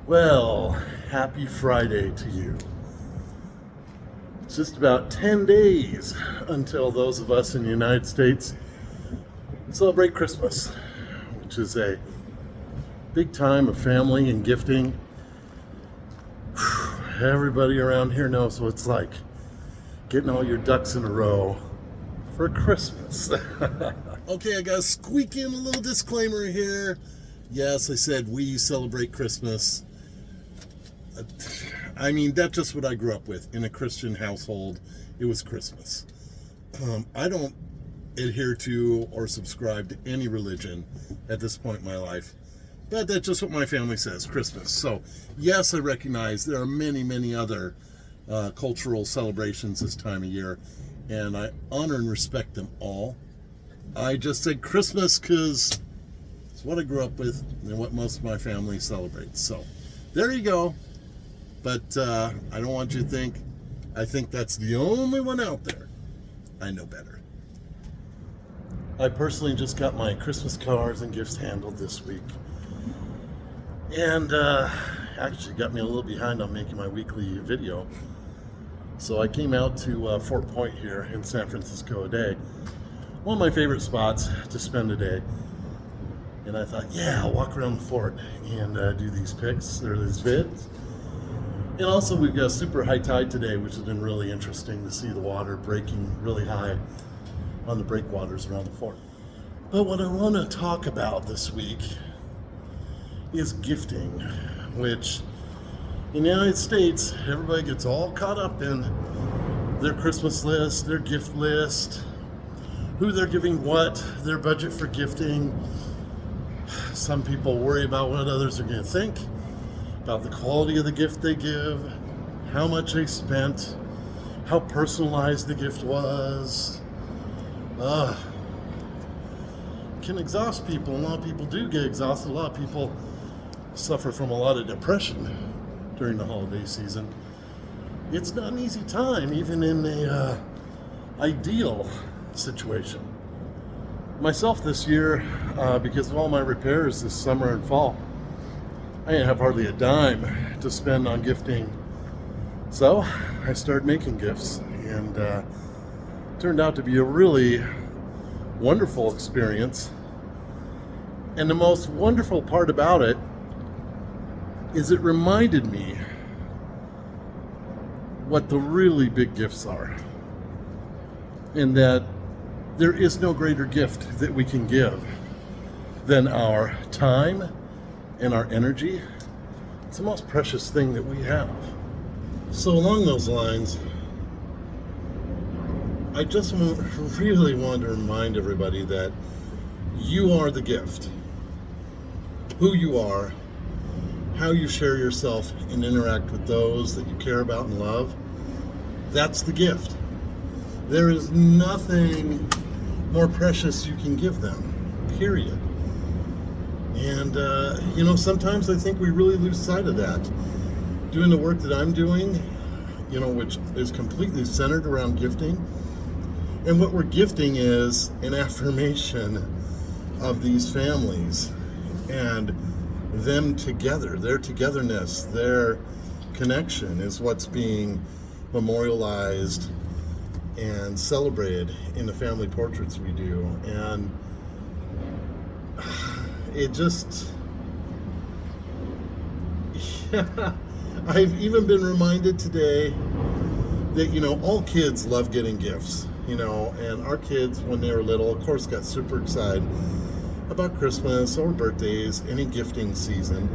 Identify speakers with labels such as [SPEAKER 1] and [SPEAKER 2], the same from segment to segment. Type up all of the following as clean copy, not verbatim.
[SPEAKER 1] Well, happy Friday to you. It's just about 10 days until those of us in the United States celebrate Christmas, which is a big time of family and gifting. Everybody around here knows what it's like getting all your ducks in a row for Christmas. Okay, I gotta squeak in a little disclaimer here. Yes, I said we celebrate Christmas. I mean, that's just what I grew up with. In a Christian household, it was Christmas. I don't adhere to or subscribe to any religion at this point in my life, but that's just what my family says, Christmas. So, yes, I recognize there are many, many other cultural celebrations this time of year, and I honor and respect them all. I just said Christmas because it's what I grew up with and what most of my family celebrates. So, there you go. But I don't want you to think I think that's the only one out there. I know better. I personally just got my Christmas cards and gifts handled this week. And actually got me a little behind on making my weekly video. So I came out to Fort Point here in San Francisco a day. One of my favorite spots to spend a day. And I thought, yeah, I'll walk around the fort and do these pics or these vids. And also we've got super high tide today, which has been really interesting to see the water breaking really high on the breakwaters around the fort. But what I want to talk about this week is gifting, which in the United States, everybody gets all caught up in their Christmas list, their gift list, who they're giving what, their budget for gifting. Some people worry about what others are going to think, about the quality of the gift they give, how much they spent, how personalized the gift was. Can exhaust people. A lot of people do get exhausted. A lot of people suffer from a lot of depression during the holiday season. It's not an easy time, even in a ideal situation. Myself this year, because of all my repairs this summer and fall, I didn't have hardly a dime to spend on gifting. So I started making gifts, and turned out to be a really wonderful experience. And the most wonderful part about it is it reminded me what the really big gifts are. And that there is no greater gift that we can give than our time and our energy. It's the most precious thing that we have. So along those lines, I just really want to remind everybody that you are the gift. Who you are, how you share yourself and interact with those that you care about and love, that's the gift. There is nothing more precious you can give them, period. And, sometimes I think we really lose sight of that. Doing the work that I'm doing, which is completely centered around gifting. And what we're gifting is an affirmation of these families and them together. Their togetherness, their connection is what's being memorialized and celebrated in the family portraits we do. And it just, I've even been reminded today that, all kids love getting gifts, and our kids, when they were little, of course, got super excited about Christmas or birthdays, any gifting season.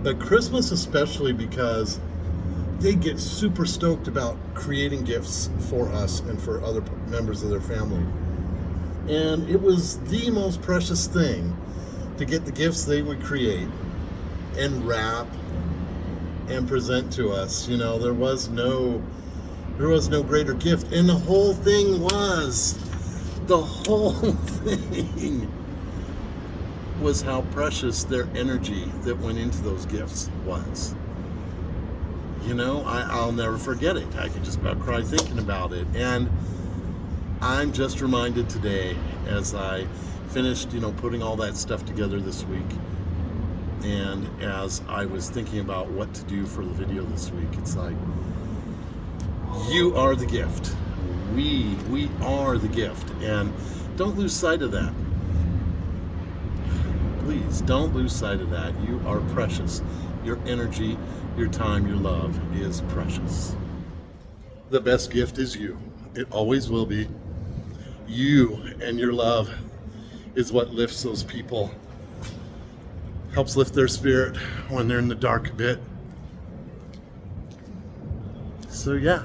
[SPEAKER 1] But Christmas especially, because they get super stoked about creating gifts for us and for other members of their family. And it was the most precious thing to get the gifts they would create and wrap and present to us. There was no greater gift. And the whole thing was how precious their energy that went into those gifts was. I'll never forget it. I could just about cry thinking about it. And I'm just reminded today, as I finished, putting all that stuff together this week, And as I was thinking about what to do for the video this week, it's like, you are the gift. We are the gift. And don't lose sight of that. Please don't lose sight of that. You are precious. Your energy, your time, your love is precious. The best gift is you. It always will be. You and your love is what lifts those people, helps lift their spirit when they're in the dark a bit. So yeah,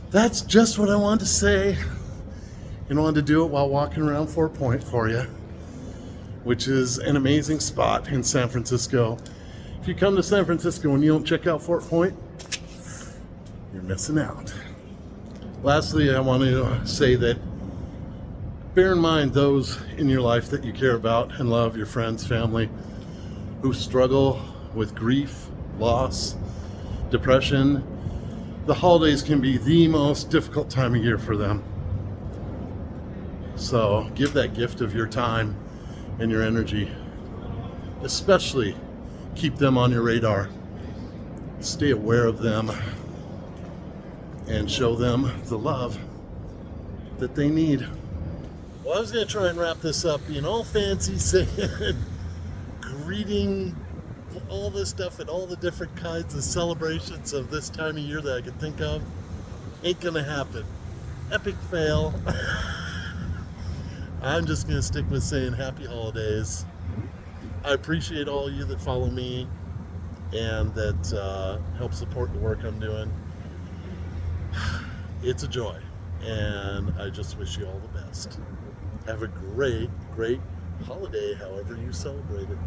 [SPEAKER 1] that's just what I wanted to say, and I wanted to do it while walking around Fort Point for you, which is an amazing spot in San Francisco. If you come to San Francisco and you don't check out Fort Point, you're missing out. Lastly, I want to say that bear in mind those in your life that you care about and love, your friends, family, who struggle with grief, loss, depression. The holidays can be the most difficult time of year for them. So give that gift of your time and your energy. Especially keep them on your radar. Stay aware of them and show them the love that they need. Well, I was going to try and wrap this up being all fancy, saying greeting, all this stuff and all the different kinds of celebrations of this time of year that I could think of. Ain't going to happen. Epic fail. I'm just going to stick with saying happy holidays. I appreciate all of you that follow me and that help support the work I'm doing. It's a joy, and I just wish you all the best. Have a great, great holiday, however you celebrate it.